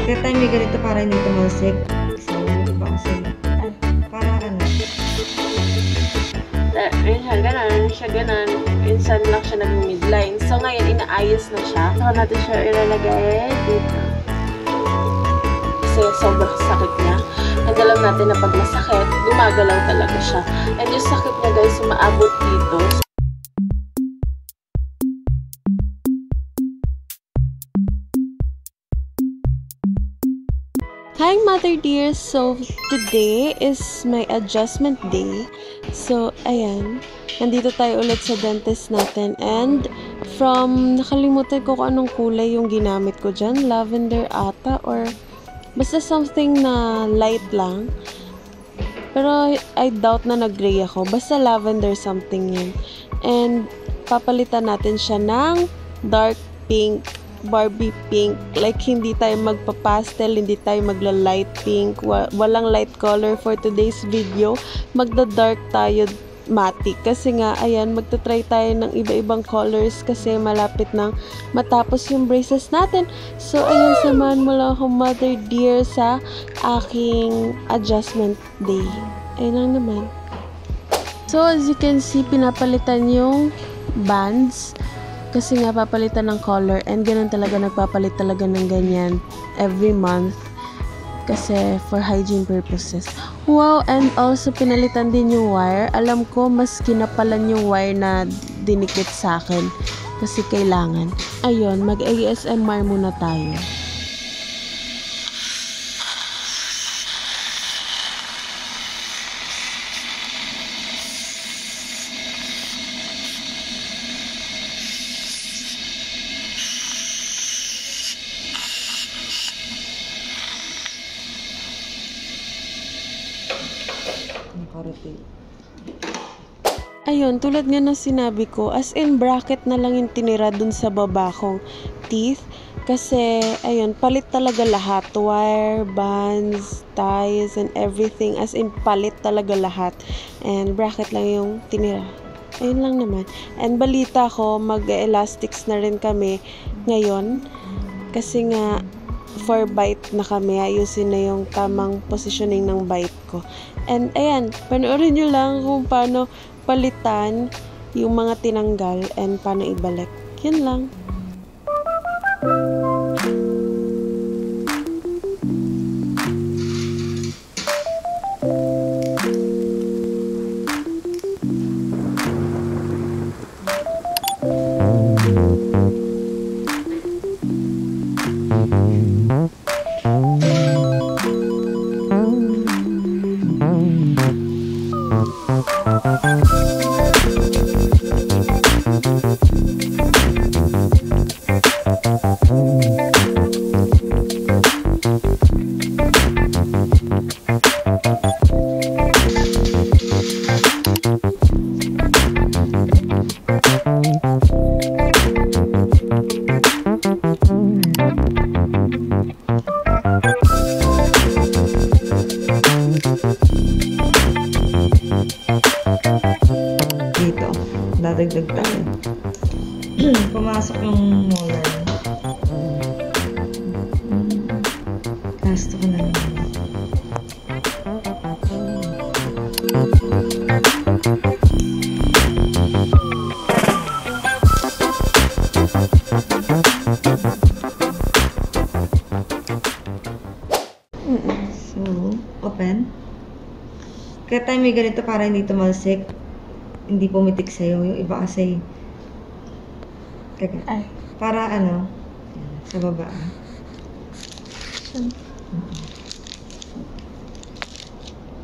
Kaya tayo may ganito para hindi tumalsik. So, iba kasi. Para ano? Ayun siya, ganun. Minsan lang siya nag-midline. So, ngayon, inaayos na siya. Saka natin siya ilalagay dito. Kasi sobrang sakit niya. And alam natin na pag masakit, gumagalaw talaga siya. And yung sakit niya, guys, umaabot dito. Hi Mother Dear! So, today is my adjustment day. So, ayan. Nandito tayo ulit sa dentist natin. And, nakalimutan ko kung anong kulay yung ginamit ko dyan. Lavender ata or basta something na light lang. Pero, I doubt na nag-gray ako. Basta lavender something yun. And, papalitan natin siya ng dark pink. Barbie pink. Like, hindi tayo magpa-pastel, hindi tayo magla-light pink. Walang light color for today's video. Magda-dark tayo matte. Kasi nga, ayan, magta-try tayo ng iba-ibang colors kasi malapit nang matapos yung braces natin. So, ayan, samahan mo lang ako, Mother Dear, sa aking adjustment day. Ayun lang naman. So, as you can see, pinapalitan yung bands. Kasi nga, papalitan ng color. And ganun talaga, nagpapalit talaga ng ganyan every month. Kasi for hygiene purposes. Wow! And also, pinalitan din yung wire. Alam ko, mas kinapalan yung wire na dinikit sa akin. Kasi kailangan. Ayun, mag-ASMR muna tayo. Ayun, tulad nga ng sinabi ko, as in bracket na lang yung tinira dun sa baba kong teeth. Kasi, ayun, palit talaga lahat. Wire, bands, ties, and everything. As in, palit talaga lahat. And bracket lang yung tinira. Ayun lang naman. And balita ko, mag-elastics na rin kami ngayon. Kasi nga, for bite na kami, ayusin na yung tamang positioning ng bite ko. And ayan, panoorin nyo lang kung paano palitan yung mga tinanggal and paano ibalik. Yan lang. Dadagdag tayo. Pumasok yung molar. Gasto ko na naman. So, open. Kaya tayo may ganito para hindi tumalsik. Hindi pumitik sa'yo. Yung iba kasi para ano sa baba.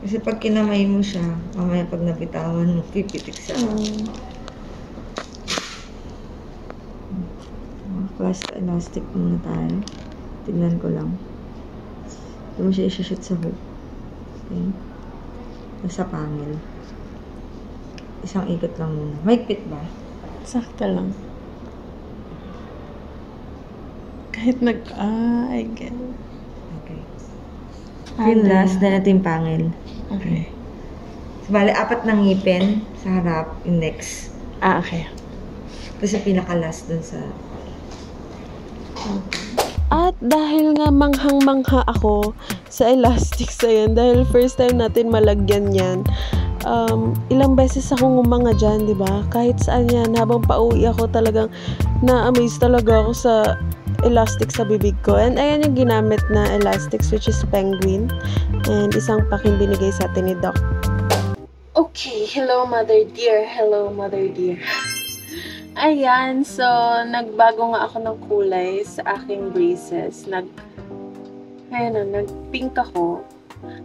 Kasi pag kinamay mo siya, mamaya pag napitawan mo, pipitik siya. Plus elastic muna tayo. Tignan ko lang. Hindi mo siya i-shoot sa hook. Okay. Nasa pangil. Isang ikot lang muna. Mahigpit ba? Sakto lang. Kahit I get. Okay. Yung last, na natin pangil. Okay. So, bale, 4 ng ngipin sa harap, yung next. Okay. Tapos yung pinaka-last dun sa... At dahil nga manghang-mangha ako sa elastics, ayan, dahil first time natin malagyan yan, ilang beses akong umanga dyan, di ba? Kahit saan yan, habang pauwi ako talagang na-amaze talaga ako sa elastic sa bibig ko. And ayan yung ginamit na elastics, which is Penguin. And isang paking binigay sa atin ni Doc. Okay, hello mother dear, hello mother dear. Ayan, so nagbago nga ako ng kulay sa aking braces. Nag-pink ako.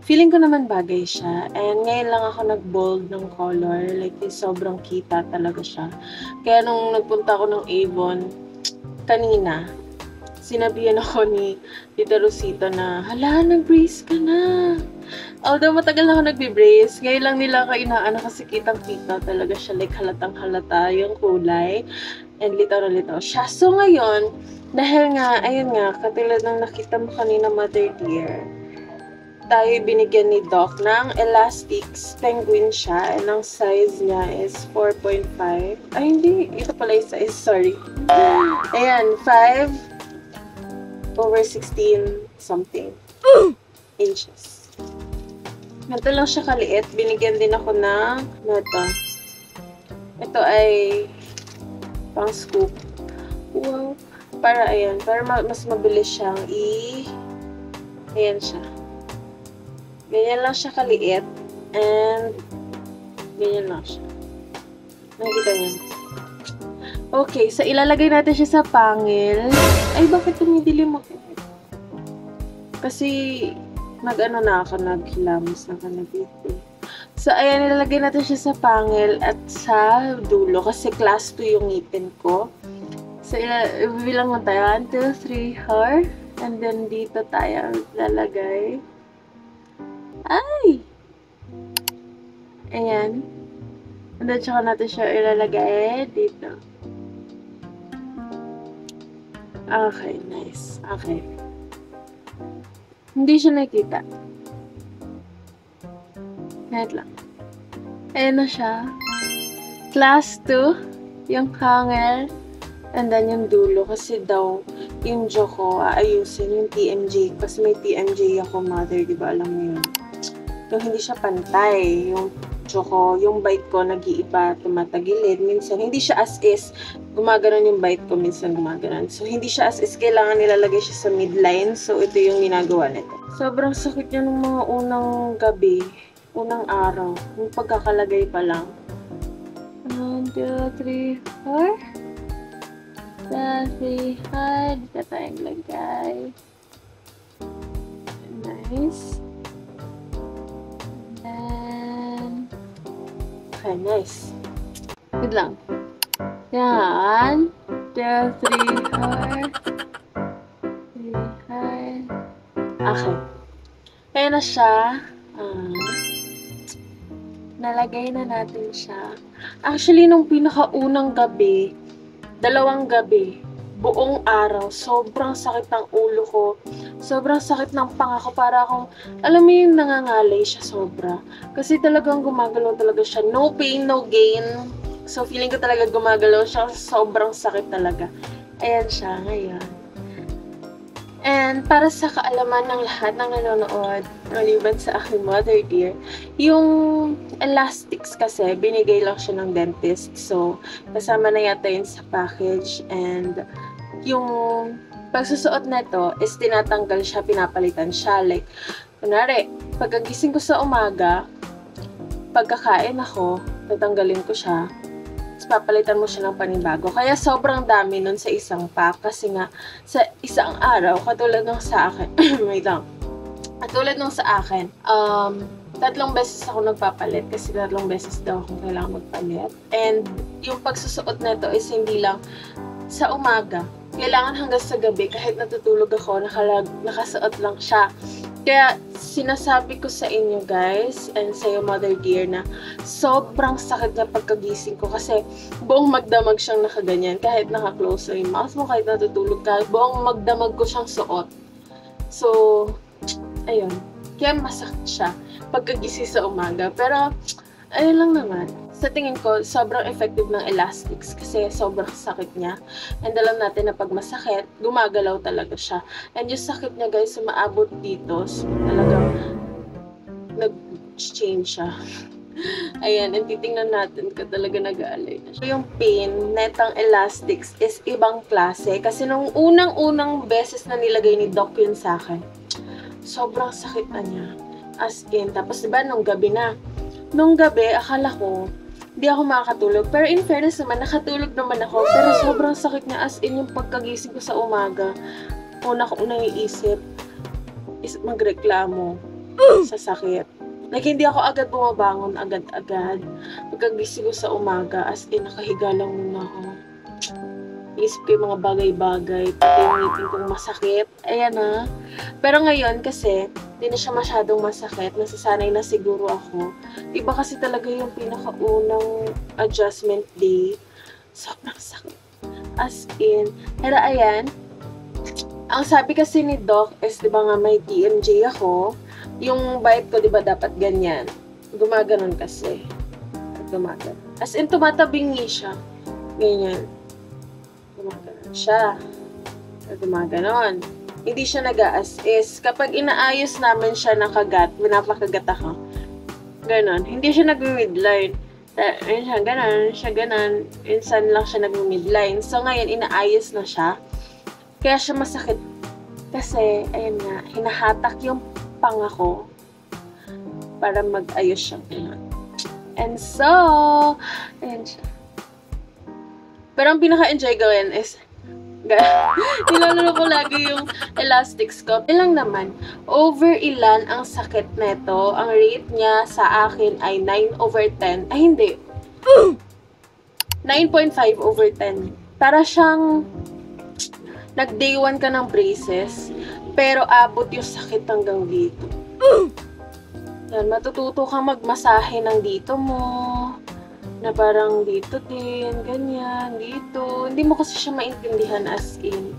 Feeling ko naman bagay siya. And ngayon lang ako nag-bold ng color. Like, sobrang kita talaga siya. Kaya nung nagpunta ako ng Avon, kanina, sinabihan ako ni Tita Rosita na, hala, nag-brace ka na. Although matagal na ako nagbe-brace, ngayon lang nila kainaan kasi kitang-kita talaga siya. Like, halatang-halata yung kulay. And litaw na litaw siya. So ngayon, dahil nga, ayun nga, katulad ng nakita mo kanina, mother dear, tayo binigyan ni Doc ng elastics. Penguin siya. And ang size niya is 4.5. Ay, hindi. Ito pala yung size. Sorry. Ayan, 5/16 something inches. Ganito lang siya kaliit. Binigyan din ako ng ito ay pang scoop. Wow. Para ayan, para mas mabilis siyang ayan siya. Ganyan lang siya kaliit. And ganyan lang siya. Nakikita niyo? Okay, so ilalagay natin siya sa pangil. Ay, bakit tumidilim ako? Kasi nag-ano na ako, naghilamos na ako dito. So, ayan, ilalagay natin siya sa pangil at sa dulo. Kasi class 2 yung ngipin ko. So, bilang mo tayo. 1, 2, 3, 4. And then, dito tayo lalagay. Ay! Ayan. And then, tsaka natin siya ilalagay dito. Okay, nice. Okay. Hindi siya nakita. Wait lang. Ayan na siya. Class 2. Yung hanger. And then yung dulo. Kasi daw, yung jaw ko, aayusin yung TMJ. Kasi may TMJ ako, mother. Diba alam mo yun? Yung hindi siya pantay. Yung jaw ko, yung bite ko, nag-iiba, tumatagilid. Minsan, hindi siya as is. Gumaganon yung bite ko, minsan gumaganon. So, hindi siya as is. Kailangan nilalagay siya sa midline. So, ito yung ginagawa nito. Sobrang sakit niya nung mga unang gabi. Unang araw. Yung pagkakalagay pa lang. 1, 2, 3, 4. 3, 4. Dito tayong lagay. Nice. Okay, nice. Good lang. Yan. 2, 3, 4. Okay. Kaya na siya. Nalagay na natin siya. Actually, nung pinakaunang gabi, 2 gabi, buong araw, sobrang sakit ng ulo ko. Sobrang sakit ng panga ko. Para akong, alam mo yung nangangalay siya sobra. Kasi talagang gumagalaw talaga siya. No pain, no gain. So, feeling ko talaga gumagalaw siya. Sobrang sakit talaga. Ayan siya ngayon. And para sa kaalaman ng lahat ng nanonood, maliban sa aking mother dear, yung elastics kasi, binigay lang siya ng dentist. So, kasama na yata yun sa package. And yung pagsusuot nito is tinatanggal siya, pinapalitan siya. Like, kunwari, pagkagising ko sa umaga, pagkakain ako, tatanggalin ko siya. Tapos papalitan mo siya ng panibago. Kaya sobrang dami nun sa isang pack. Kasi nga, sa isang araw, katulad nung sa akin, wait lang. Katulad nung sa akin, 3 beses ako nagpapalit. Kasi 3 beses daw akong kailangan magpalit. And yung pagsusuot nito is hindi lang sa umaga. Kailangan hanggang sa gabi, kahit natutulog ako, nakasuot lang siya. Kaya sinasabi ko sa inyo guys, and sa iyo mother dear, na sobrang sakit na pagkagising ko kasi buong magdamag siyang nakaganyan. Kahit naka-close yung mouth mo, kahit natutulog ka, buong magdamag ko siyang suot. So, ayun. Kaya masakit siya pagkagising sa umaga. Pero, ayun lang naman. sa tingin ko, sobrang effective ng elastics kasi sobrang sakit niya. And alam natin na pag masakit, gumagalaw talaga siya. And yung sakit niya guys, sumaabot dito. So, talagang nag-change siya. Ayan, and titingnan natin ka talaga nag-aalay na siya. Yung pain, netang elastics is ibang klase. Kasi nung unang-unang beses na nilagay ni Doc yun sa akin, sobrang sakit na niya. As in, tapos diba nung gabi na. Nung gabi, akala ko, hindi ako makakatulog. Pero in fairness naman, nakatulog naman ako. Pero sobrang sakit niya as in yung pagkagising ko sa umaga. Una kong naiisip is magreklamo sa sakit. Like, hindi ako agad bumabangon agad-agad. Pagkagising ko sa umaga, as in, nakahiga lang muna ako. Isip ko yung mga bagay-bagay, pati yung ngipin kong masakit. Ayan na. Pero ngayon kasi, hindi na siya masyadong masakit. Nasasanay na siguro ako. Iba kasi talaga yung pinakaunang adjustment day. Sobrang sakit. As in. Pero ayan, ang sabi kasi ni Doc is, di ba nga may TMJ ako, yung bite ko, di ba dapat ganyan. Gumaganon kasi. Gumaganon. As in, tumatabingi siya. Ganyan. Gumaganon siya. Gumaganon. Hindi siya nag-a-as-is. Kapag inaayos namin siya ng kagat, pinapakagat ako. Ganon. Hindi siya nag-midline. Siya ganon, siya ganon. Insan lang siya nag-midline. So, ngayon, inaayos na siya. Kaya siya masakit. Kasi, ayun nga, hinahatak yung pangako para mag-ayos siya. And so, ayan siya. Pero ang pinaka-enjoy gawin is, nilalaro ko lagi yung elastics ko. Ilang naman, over ilan ang sakit neto. Ang rate niya sa akin ay 9/10. Ay, hindi. 9.5/10. Para siyang nag-day 1 ka ng braces, pero abot yung sakit hanggang dito. Yan, matututo kang magmasahe ng dito mo, na parang dito din, ganyan, dito. Hindi mo kasi siya maintindihan as in.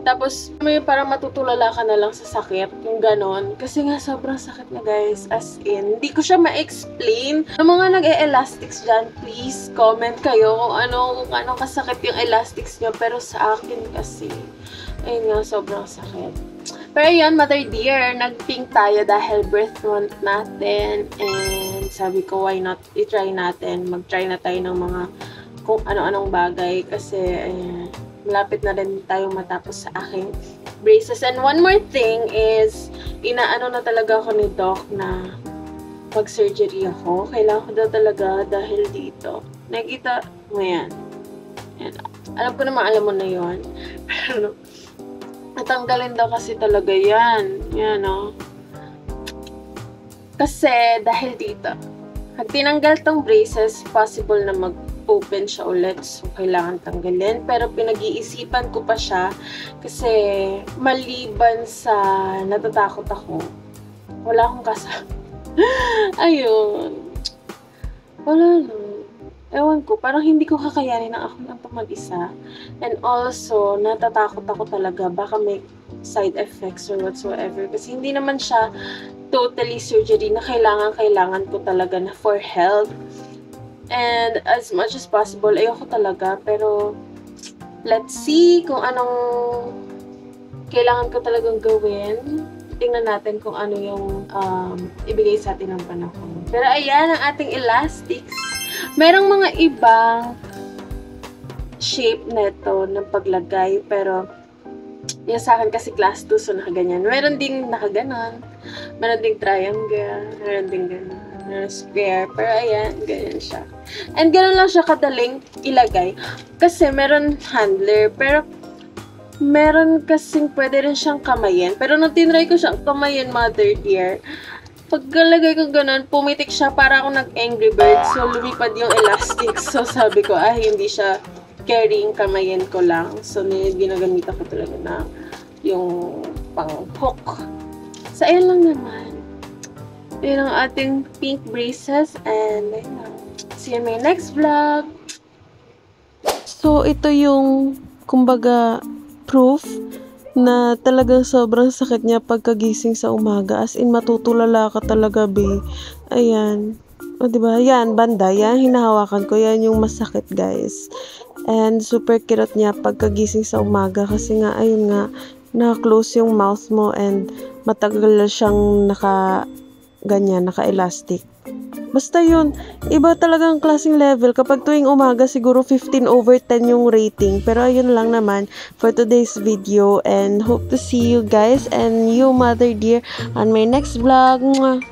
Tapos, may parang matutulala ka na lang sa sakit, yung ganon. Kasi nga, sobrang sakit na guys, as in. Hindi ko siya ma-explain. Ang mga nag-e-elastics dyan, please comment kayo kung ano kasakit yung elastics nyo. Pero sa akin kasi, ayun nga, sobrang sakit. Pero yun, Mother Dear, nag-pink tayo dahil birth month natin. And sabi ko, why not i-try natin. Mag-try na tayo ng mga kung ano-anong bagay. Kasi malapit na rin tayong matapos sa aking braces. And one more thing is, inaano na talaga ako ni Doc na mag-surgery ako. Kailangan ko daw talaga dahil dito. Nakikita mo yan. Yan. Alam ko naman, alam mo na yun. Pero, natanggalin daw kasi talaga yan. Yan, o. Kasi, dahil dito, pag tinanggal tong braces, possible na mag-open siya ulit. So, kailangan tanggalin. Pero, pinag-iisipan ko pa siya. Kasi, maliban sa natatakot ako, wala akong kasama. Ayun. Wala lang. Ewan ko, parang hindi ko kakayanin na ako lang mag-isa. And also, natatakot ako talaga. Baka may side effects or whatsoever. Kasi hindi naman siya totally surgery na kailangan ko talaga na for health. And as much as possible, ayoko talaga. Pero, let's see kung anong kailangan ko talagang gawin. Tingnan natin kung ano yung ibigay sa atin ng panahon. Pero ayan, ang ating elastics. Merong mga ibang shape neto ng paglagay, pero yung sa akin kasi class 2, so nakaganyan. Meron ding nakaganon, meron ding triangle, meron ding ganon, meron square, pero ayan, ganyan siya. And ganon lang siya kadaling ilagay, kasi meron handler, pero meron kasing pwede rin siyang kamayin. Pero nung tinry ko siyang kamayin, Mother Dear, pagkalagay ko ganun, pumitik siya para ako nag-Angry Bird. So, lumipad yung elastic. So, sabi ko, hindi siya carrying, kamayin ko lang. So, ginagamitan ko talaga na yung pang-hook. So, ayun lang naman. Yun ang ating pink braces. And, ayun lang. See you in my next vlog. So, ito yung, kumbaga, proof na talagang sobrang sakit niya pagkagising sa umaga. As in, matutulala ka talaga, be. Ayan. O, diba? Yan, banda. Yan, hinahawakan ko. Yan yung masakit, guys. And super kirot niya pagkagising sa umaga kasi nga, ayun nga, naka-close yung mouth mo and matagal siyang naka-elastic. Basta yun, iba talagang klaseng level. Kapag tuwing umaga, siguro 15/10 yung rating. Pero ayun lang naman for today's video and hope to see you guys and you, mother dear, on my next vlog. Mwah!